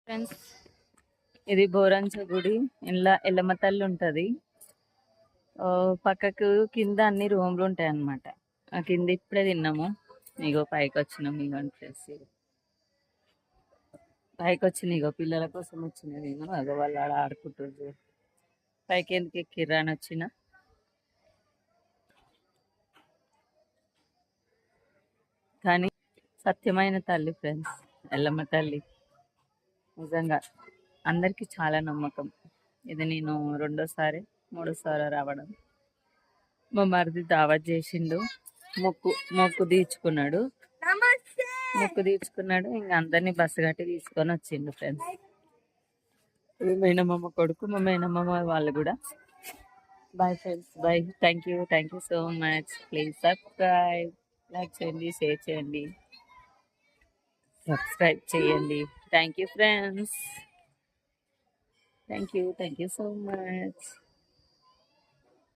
Friends, ఇది బోరంచ గుడి. ఇంట్లో ఎల్లమ్మ తల్లి ఉంటుంది. పక్కకు కింద అన్ని రూమ్లు ఉంటాయి అన్నమాట. ఆ కింద ఇప్పుడే తిన్నాము. ఇగో పైకి వచ్చినాం. ఇగో ఫ్రెండ్స్, పైకి వచ్చిన ఇగో పిల్లల కోసం వచ్చిన నేను. అగో వాళ్ళు ఆడ ఆడుకుంటున్నారు. పైకి ఎందుకు ఎక్కిర్రా అని వచ్చిన. కానీ సత్యమైన తల్లి ఫ్రెండ్స్, ఎల్లమ్మ తల్లి నిజంగా అందరికీ చాలా నమ్మకం. ఇది నేను మూడోసారి రావడం. మా మరిది దావత్ చేసిండు. మొక్కు తీర్చుకున్నాడు. ఇంకా అందరినీ బస్సు కట్టి తీసుకొని వచ్చిండు ఫ్రెండ్స్. మా మేనమామ కొడుకు, మా మేనమామ వాళ్ళు కూడా. Bye friends, bye. Thank you so much. Please subscribe, like చేయండి, షేర్ చేయండి, సబ్స్క్రైబ్ చేయండి. Thank you friends. Thank you so much.